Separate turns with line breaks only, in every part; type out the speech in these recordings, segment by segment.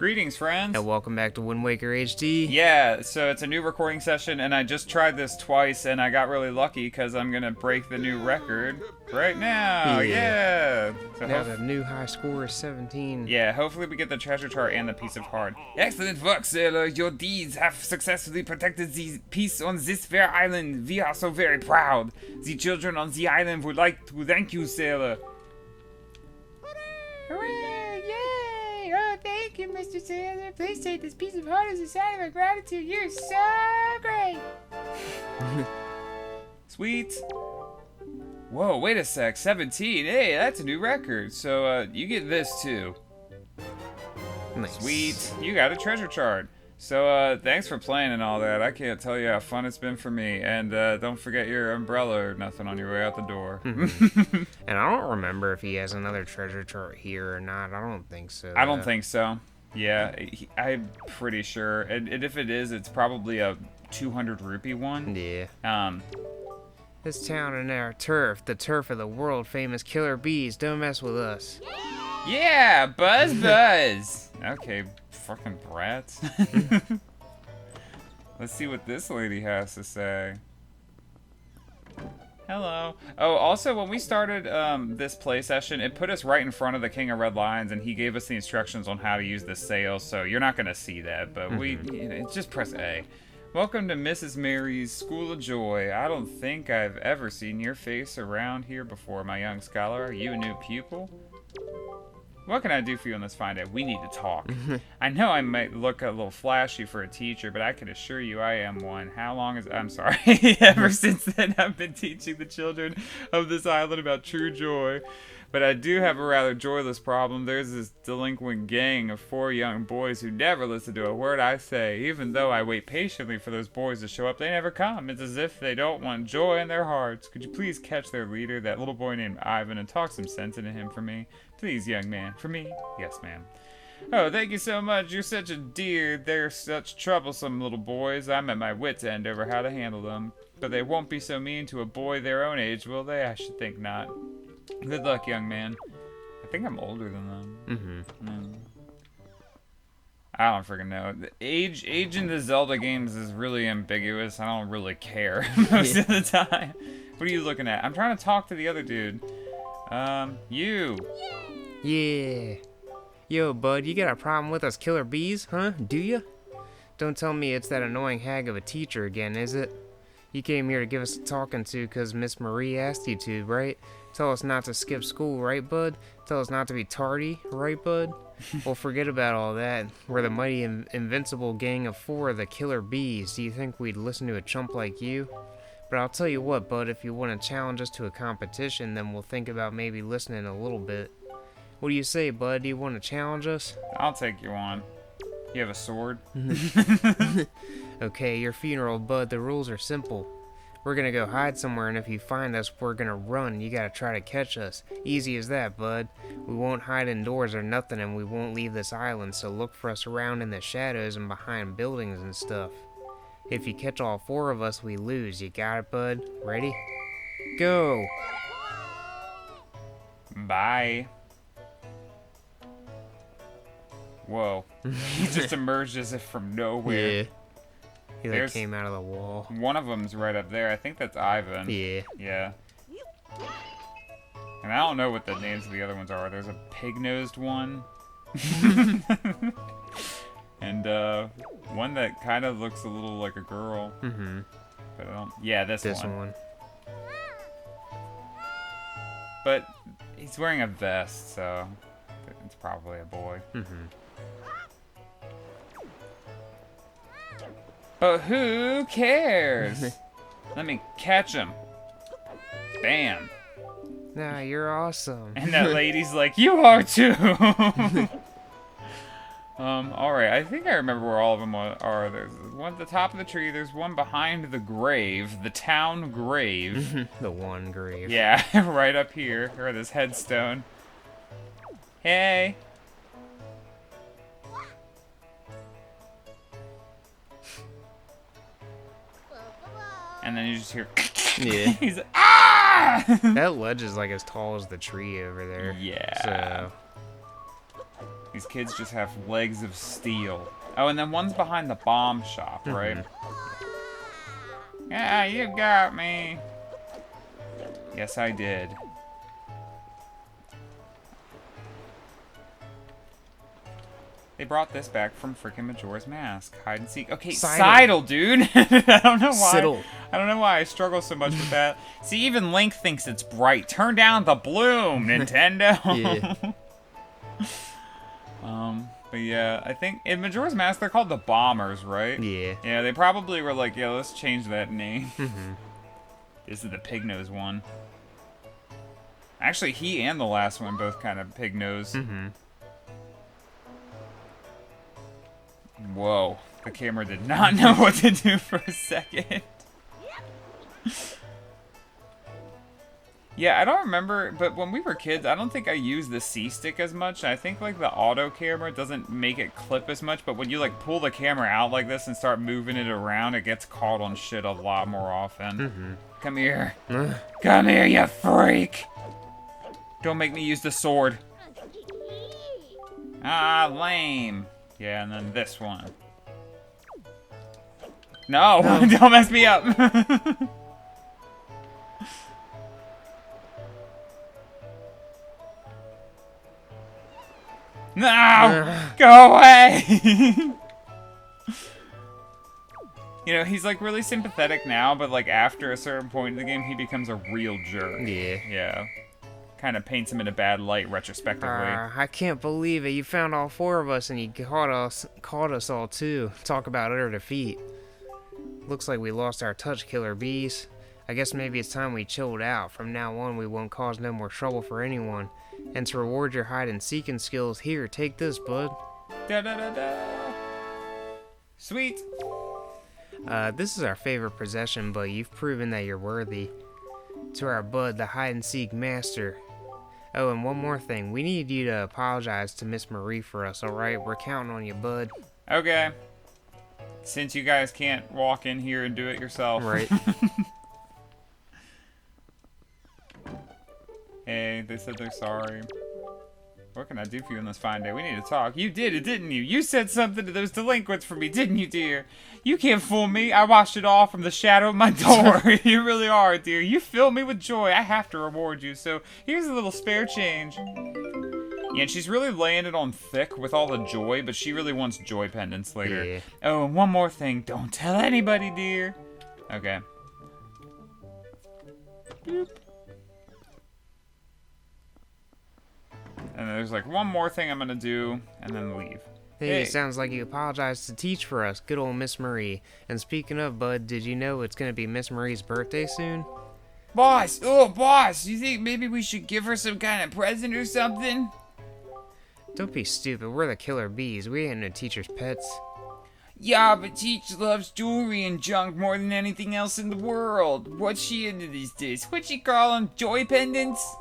Greetings, friends.
And welcome back to Wind Waker HD.
Yeah, so it's a new recording session, and I just tried this twice, and I got really lucky because I'm going to break the new record right now. Yeah. So
now the new high score is 17.
Yeah, hopefully we get the treasure chart and the piece of heart. Excellent work, sailor. Your deeds have successfully protected the peace on this fair island. We are so very proud. The children on the island would like to thank you, sailor.
Hooray! Yay! Oh, thank you, Mr. Sailor. Please take this piece of heart as a sign of our gratitude. You're so great!
Sweet. Whoa, wait a sec. 17. Hey, that's a new record. So, you get this, too.
Nice.
Sweet. You got a treasure chart. So, thanks for playing and all that. I can't tell you how fun it's been for me. And, don't forget your umbrella or nothing on your way out the door.
And I don't remember if he has another treasure chart here or not. I don't think so.
I don't think so. Yeah, I'm pretty sure. And if it is, it's probably a 200 rupee one.
Yeah. This town and our turf, the turf of the world-famous killer bees. Don't mess with us.
Yeah, buzz buzz. Okay, fucking brats. Let's see what this lady has to say. Hello. Oh, also, when we started this play session, it put us right in front of the King of Red Lions, and he gave us the instructions on how to use the sail, so you're not going to see that, but just press A. Welcome to Mrs. Mary's School of Joy. I don't think I've ever seen your face around here before, my young scholar. Are you a new pupil? What can I do for you on this fine day? We need to talk. I know I might look a little flashy for a teacher, but I can assure you I am one. How long is... I'm sorry. Ever since then, I've been teaching the children of this island about true joy. But I do have a rather joyless problem. There's this delinquent gang of 4 young boys who never listen to a word I say. Even though I wait patiently for those boys to show up, they never come. It's as if they don't want joy in their hearts. Could you please catch their leader, that little boy named Ivan, and talk some sense into him for me? Please, young man. For me? Yes, ma'am. Oh, thank you so much. You're such a dear. They're such troublesome little boys. I'm at my wit's end over how to handle them. But they won't be so mean to a boy their own age, will they? I should think not. Good luck, young man. I think I'm older than them. I don't freaking know. The age in the Zelda games is really ambiguous. I don't really care most of the time. What are you looking at? I'm trying to talk to the other dude. You.
Yeah. Yo, bud, you got a problem with us killer bees, huh? Do ya? Don't tell me it's that annoying hag of a teacher again, is it? You came here to give us a talking to because Miss Marie asked you to, right? Tell us not to skip school, right, bud? Tell us not to be tardy, right, bud? Well, forget about all that. We're the mighty invincible gang of 4, the killer bees. Do you think we'd listen to a chump like you? But I'll tell you what, bud, if you want to challenge us to a competition, then we'll think about maybe listening a little bit. What do you say, bud? Do you want to challenge us?
I'll take you on. You have a sword?
Okay, your funeral, bud. The rules are simple. We're gonna go hide somewhere, and if you find us, we're gonna run. You gotta try to catch us. Easy as that, bud. We won't hide indoors or nothing, and we won't leave this island, so look for us around in the shadows and behind buildings and stuff. If you catch all 4 of us, we lose. You got it, bud? Ready? Go!
Bye. Whoa. He just emerged as if from nowhere.
Yeah. He like came out of the wall.
One of them's right up there. I think that's Ivan.
Yeah.
Yeah. And I don't know what the names of the other ones are. There's a pig-nosed one. And one that kind of looks a little like a girl. But I don't... Yeah, this one. But he's wearing a vest, so it's probably a boy. But who cares? Let me catch him. Bam.
Nah, you're awesome.
And that lady's like, you are too. Alright, I think I remember where all of them are. There's one at the top of the tree, there's one behind the grave, the town grave.
The one grave.
Yeah, right up here, or this headstone. Hey. And then you just hear...
Yeah.
He's like, ah!
That ledge is like as tall as the tree over there.
Yeah.
So...
These kids just have legs of steel. Oh, and then one's behind the bomb shop, right? Yeah, you got me. Yes, I did. They brought this back from freaking Majora's Mask. Hide and seek. Okay, Seidel, dude. I don't know why.
Siddle.
I don't know why I struggle so much with that. See, even Link thinks it's bright. Turn down the bloom, Nintendo.
Yeah.
But yeah, I think in Majora's Mask they're called the Bombers, right?
Yeah.
Yeah, they probably were like, yeah, let's change that name. This is the pig nose one. Actually, he and the last one both kind of pig nose. Whoa, the camera did not know what to do for a second. Yeah, I don't remember, but when we were kids, I don't think I used the C-stick as much. I think like the auto camera doesn't make it clip as much, but when you like pull the camera out like this and start moving it around, it gets caught on shit a lot more often. Come here. Come here, you freak! Don't make me use the sword. Ah, lame. Yeah, and then this one. No, don't mess me up. No! Go away! You know, he's like really sympathetic now, but like after a certain point in the game, he becomes a real jerk.
Yeah.
Yeah. Kind of paints him in a bad light retrospectively.
I can't believe it. You found all four of us and you caught us all too. Talk about utter defeat. Looks like we lost our touch, killer bees. I guess maybe it's time we chilled out. From now on, we won't cause no more trouble for anyone. And to reward your hide and seeking skills, here, take this, bud.
Da da da da. Sweet.
This is our favorite possession, but you've proven that you're worthy. To our bud, the hide and seek master. Oh, and one more thing. We need you to apologize to Miss Marie for us, alright? We're counting on you, bud.
Okay. Since you guys can't walk in here and do it yourself.
Right.
Hey, they said they're sorry. What can I do for you on this fine day? We need to talk. You did it, didn't you? You said something to those delinquents for me, didn't you, dear? You can't fool me. I watched it all from the shadow of my door. You really are, dear. You fill me with joy. I have to reward you. So here's a little spare change. Yeah, and she's really laying it on thick with all the joy, but she really wants joy pendants later.
Yeah.
Oh, and one more thing. Don't tell anybody, dear. Okay. Boop. And then there's like one more thing I'm gonna do, and then leave.
Hey, sounds like you apologized to teach for us. Good old Miss Marie. And speaking of, bud, did you know it's gonna be Miss Marie's birthday soon?
Boss! Oh, boss! You think maybe we should give her some kind of present or something?
Don't be stupid. We're the killer bees. We ain't no teacher's pets.
Yeah, but Teach loves jewelry and junk more than anything else in the world. What's she into these days? What'd she call them? Joy pendants?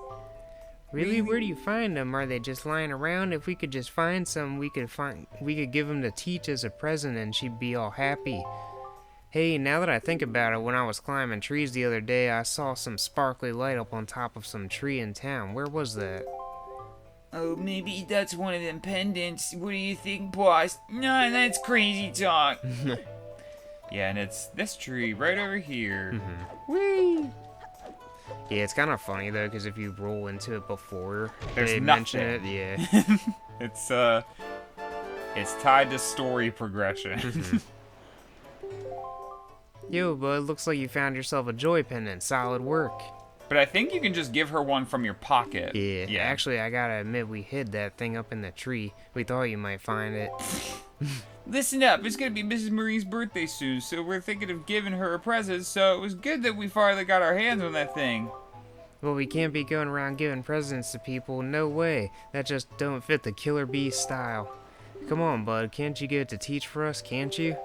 Really? Where do you find them? Are they just lying around? If we could just find some, we could give them to Teach as a present and she'd be all happy. Hey, now that I think about it, when I was climbing trees the other day, I saw some sparkly light up on top of some tree in town. Where was that?
Oh, maybe that's one of them pendants. What do you think, boss? No, that's crazy talk. Yeah, and it's this tree right over here. Whee!
Yeah, it's kind of funny though, because if you roll into it before
There's
they
nothing.
mention it, yeah.
It's tied to story progression.
Yo, bud, looks like you found yourself a joy pendant. Solid work.
But I think you can just give her one from your pocket.
Yeah. Actually, I gotta admit, we hid that thing up in the tree. We thought you might find it.
Listen up, it's gonna be Mrs. Marie's birthday soon, so we're thinking of giving her a present, so it was good that we finally got our hands on that thing.
Well, we can't be going around giving presents to people. No way. That just don't fit the killer bee style. Come on, bud. Can't you get it to Teach for us? Can't you?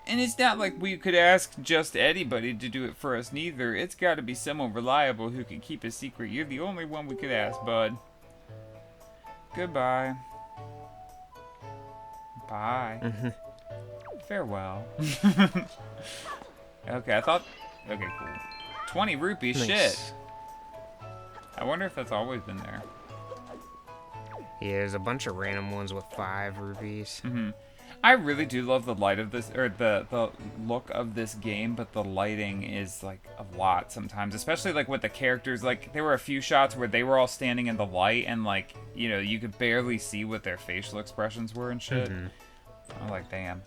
And it's not like we could ask just anybody to do it for us neither. It's gotta be someone reliable who can keep a secret. You're the only one we could ask, bud. Goodbye. Bye. Farewell. Okay, okay, cool. 20 rupees,
Nice.
shit. I wonder if that's always been there.
Yeah, there's a bunch of random ones with 5 rupees.
I really do love the light of this, or the look of this game, but the lighting is like a lot sometimes, especially like with the characters. Like there were a few shots where they were all standing in the light, and like, you know, you could barely see what their facial expressions were and shit. I'm like, damn.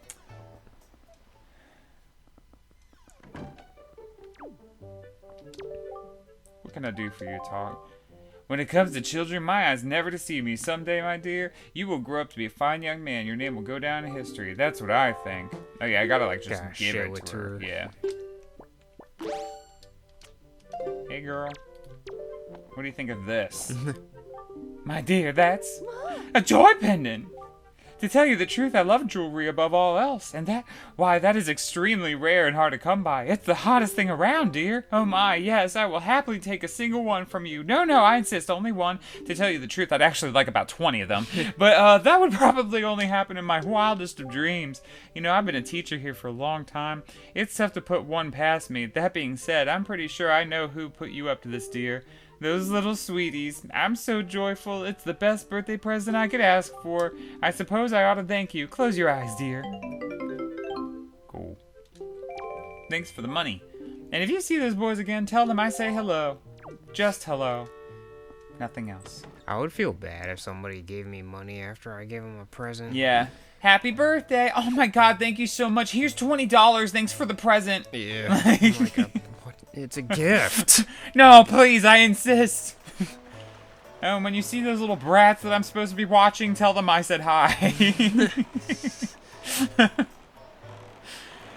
What can I do for you, Talk? When it comes to children, my eyes never deceive me. Someday, my dear, you will grow up to be a fine young man. Your name will go down in history. That's what I think. Oh yeah, I gotta like just
Gotta
give
show
it to her. Yeah. Hey girl, what do you think of this? My dear, that's a joy pendant. To tell you the truth, I love jewelry above all else, and that is extremely rare and hard to come by. It's the hottest thing around, dear. Oh my, yes, I will happily take a single one from you. No, I insist, only one. To tell you the truth, I'd actually like about 20 of them, but that would probably only happen in my wildest of dreams. You know, I've been a teacher here for a long time. It's tough to put one past me. That being said, I'm pretty sure I know who put you up to this, dear. Those little sweeties. I'm so joyful. It's the best birthday present I could ask for. I suppose I ought to thank you. Close your eyes, dear. Cool. Thanks for the money. And if you see those boys again, tell them I say hello. Just hello. Nothing else.
I would feel bad if somebody gave me money after I gave them a present.
Yeah. Happy birthday. Oh my god, thank you so much. Here's $20. Thanks for the present.
Yeah. It's a gift.
No, please, I insist. Oh, when you see those little brats that I'm supposed to be watching, tell them I said hi.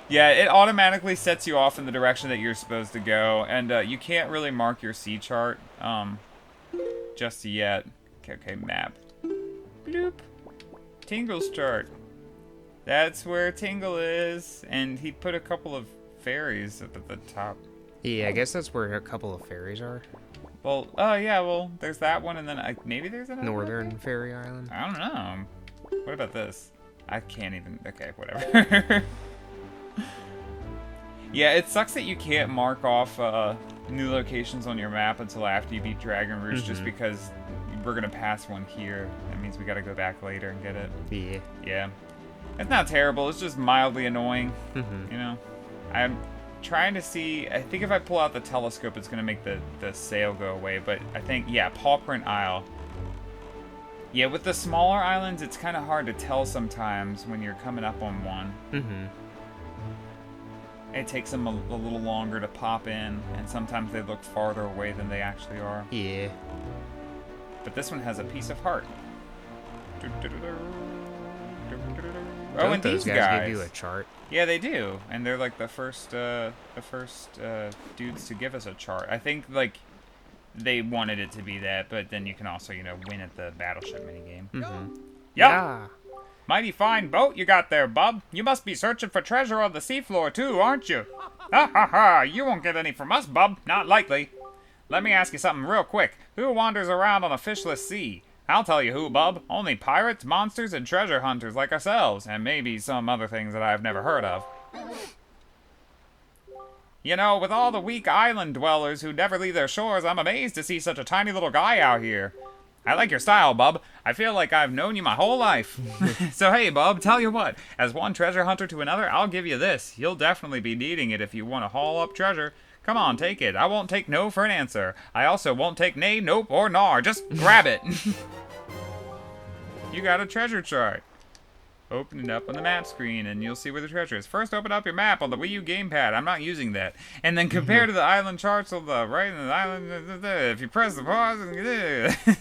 Yeah, it automatically sets you off in the direction that you're supposed to go, and you can't really mark your C chart just yet. Okay, map. Bloop. Tingle's chart. That's where Tingle is, and he put a couple of fairies up at the top.
Yeah, I guess that's where a couple of fairies are.
Well, yeah, well, there's that one, and then maybe there's another
Northern
one?
Fairy Island.
I don't know. What about this? I can't even... Okay, whatever. Yeah, it sucks that you can't mark off new locations on your map until after you beat Dragon Rouge, just because we're going to pass one here. That means we got to go back later and get it.
Yeah.
Yeah. It's not terrible. It's just mildly annoying. You know? I'm trying to see... I think if I pull out the telescope, it's going to make the sail go away. But I think, yeah, Paw-Print Isle. Yeah, with the smaller islands, it's kind of hard to tell sometimes when you're coming up on one. It takes them a little longer to pop in, and sometimes they look farther away than they actually are.
Yeah.
But this one has a piece of heart. Oh,
Don't
and
those
these
guys
guys
give you a chart?
Yeah, they do, and they're like the first dudes to give us a chart. I think like they wanted it to be that, but then you can also, you know, win at the battleship minigame.
Yeah.
Mighty fine boat you got there, bub. You must be searching for treasure on the seafloor too, aren't you? Ha ha ha! You won't get any from us, bub. Not likely. Let me ask you something real quick. Who wanders around on a fishless sea? I'll tell you who, bub. Only pirates, monsters, and treasure hunters like ourselves, and maybe some other things that I've never heard of. You know, with all the weak island dwellers who never leave their shores, I'm amazed to see such a tiny little guy out here. I like your style, bub. I feel like I've known you my whole life. So hey, bub, tell you what. As one treasure hunter to another, I'll give you this. You'll definitely be needing it if you want to haul up treasure. Come on, take it. I won't take no for an answer. I also won't take nay, nope, or nar. Just grab it. You got a treasure chart. Open it up on the map screen, and you'll see where the treasure is. First, open up your map on the Wii U gamepad. I'm not using that. And then compare to the island charts on the right and the island. If you press the pause,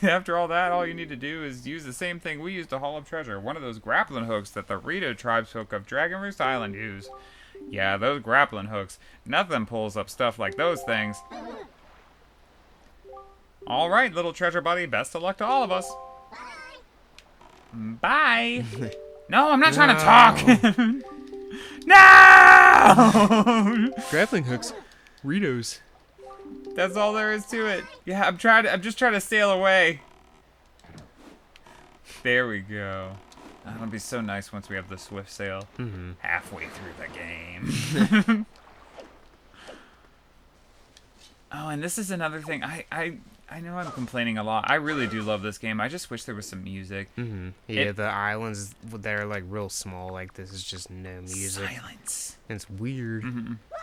after all that, all you need to do is use the same thing we use to haul up treasure. One of those grappling hooks that the Rito tribesfolk of Dragon Roost Island use. Yeah, those grappling hooks. Nothing pulls up stuff like those things. All right, little treasure buddy. Best of luck to all of us. Bye. No, I'm not trying to talk. No!
Grappling hooks. Ritos.
That's all there is to it. Yeah, I'm just trying to sail away. There we go. That'll be so nice once we have the swift sail halfway through the game. Oh, and this is another thing. I I know I'm complaining a lot. I really do love this game. I just wish there was some music.
Yeah, the islands, they're like real small. Like this is just no music.
Silence.
It's weird.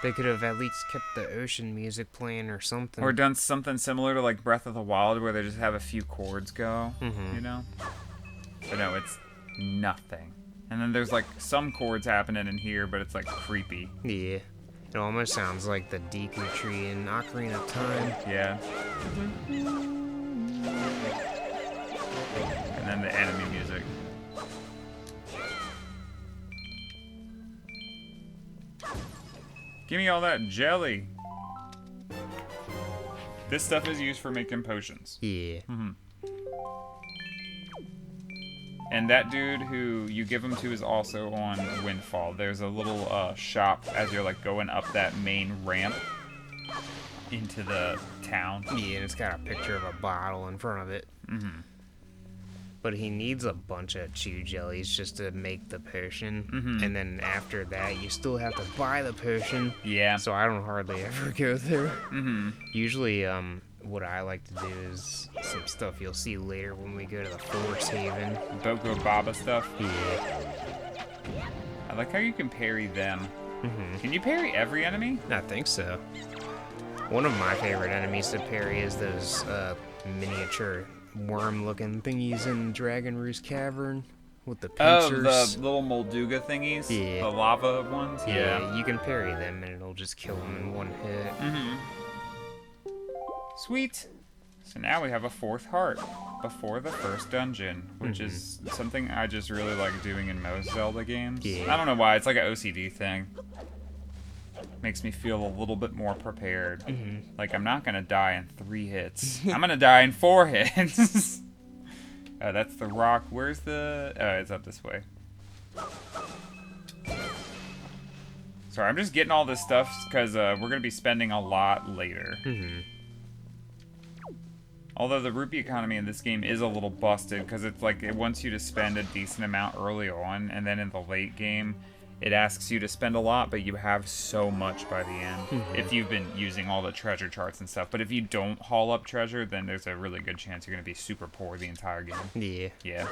They could have at least kept the ocean music playing or something.
Or done something similar to like Breath of the Wild where they just have a few chords go, you know? But no, it's nothing. And then there's like some chords happening in here, but it's like creepy.
Yeah. It almost sounds like the Deku Tree in Ocarina of Time.
Yeah. And then the enemy music. Give me all that jelly. This stuff is used for making potions.
Yeah.
And that dude who you give them to is also on Windfall. There's a little shop as you're like going up that main ramp into the town.
Yeah, and it's got a picture of a bottle in front of it. But he needs a bunch of chew jellies just to make the potion. And then after that, you still have to buy the potion.
Yeah.
So I don't hardly ever go there. Usually, what I like to do is some stuff you'll see later when we go to the Forest Haven.
Boko Baba stuff.
Yeah.
I like how you can parry them. Can you parry every enemy?
I think so. One of my favorite enemies to parry is those miniature worm-looking thingies in Dragon Roost Cavern with the pincers.
Oh, the little Molduga thingies?
Yeah.
The lava ones?
Yeah, you can parry them and it'll just kill them in one hit.
Sweet. So now we have a 4th heart before the first dungeon, which is something I just really like doing in most Zelda games.
Yeah.
I don't know why, it's like an OCD thing. Makes me feel a little bit more prepared. Like I'm not gonna die in 3 hits. I'm gonna die in 4 hits. That's the rock. Where's the... Oh, it's up this way. Sorry, I'm just getting all this stuff because we're gonna be spending a lot later. Although the rupee economy in this game is a little busted because it's like it wants you to spend a decent amount early on, and then in the late game, it asks you to spend a lot, but you have so much by the end if you've been using all the treasure charts and stuff. But if you don't haul up treasure, then there's a really good chance you're going to be super poor the entire game.
Yeah.
Yeah.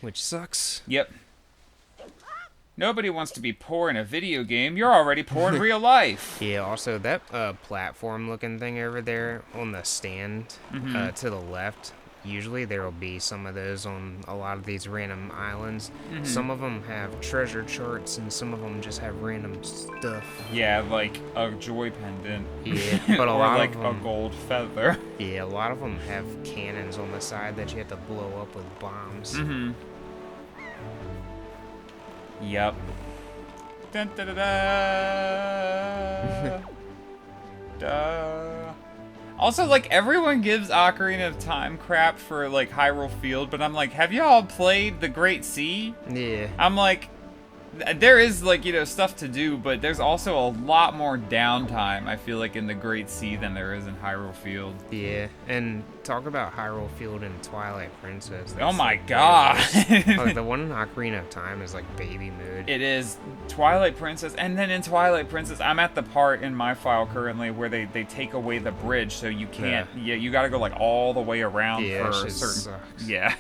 Which sucks.
Yep. Nobody wants to be poor in a video game. You're already poor in real life.
Yeah, also that platform-looking thing over there on the stand to the left, usually there will be some of those on a lot of these random islands. Some of them have treasure charts, and some of them just have random stuff.
Yeah, like a joy pendant.
Yeah, but a
or
lot
like
of them,
a gold feather.
Yeah, a lot of them have cannons on the side that you have to blow up with bombs.
Yep. Dun, da, da, da. Duh. Also, like, everyone gives Ocarina of Time crap for, like, Hyrule Field, but I'm like, have y'all played the Great Sea?
Yeah.
I'm like, there is, like, you know, stuff to do, but there's also a lot more downtime, I feel like, in the Great Sea than there is in Hyrule Field.
Yeah, and talk about Hyrule Field and Twilight Princess.
Oh my god!
Like, the one in Ocarina of Time is like baby mood.
It is Twilight Princess, and then in Twilight Princess, I'm at the part in my file currently where they take away the bridge, so you can't. Yeah, you gotta go like all the way around
Yeah,
for a
shit
certain.
sucks.
Yeah,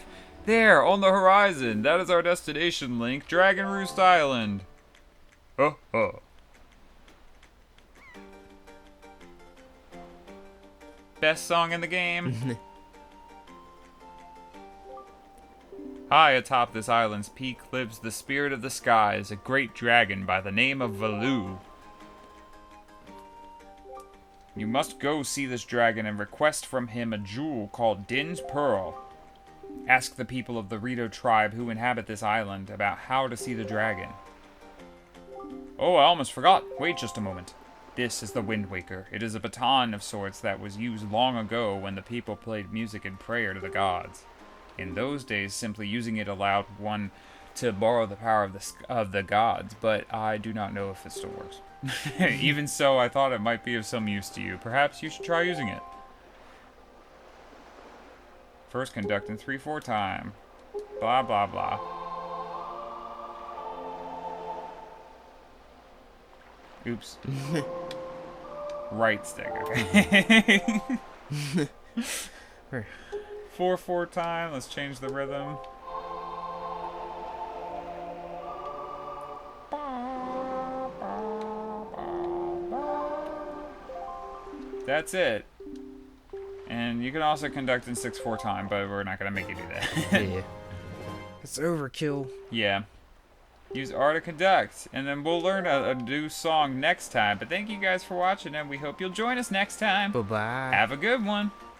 there on the horizon. That is our destination, Link. Dragon Roost Island. Oh oh. Best song in the game. High atop this island's peak lives the spirit of the skies, a great dragon by the name of Valoo. You must go see this dragon and request from him a jewel called Din's Pearl. Ask the people of the Rito tribe who inhabit this island about how to see the dragon. Oh, I almost forgot. Wait just a moment. This is the Wind Waker. It is a baton of sorts that was used long ago when the people played music and prayer to the gods. In those days, simply using it allowed one to borrow the power of the gods, but I do not know if it still works. Even so, I thought it might be of some use to you. Perhaps you should try using it. First conduct in 3/4 time. Blah, blah, blah. Oops. Right stick, okay.
Here.
4/4 time. Let's change the rhythm. That's it. And you can also conduct in 6/4 time, but we're not gonna make you do that.
Yeah. It's overkill.
Yeah. Use R to conduct, and then we'll learn a new song next time. But thank you guys for watching, and we hope you'll join us next time.
Bye-bye.
Have a good one.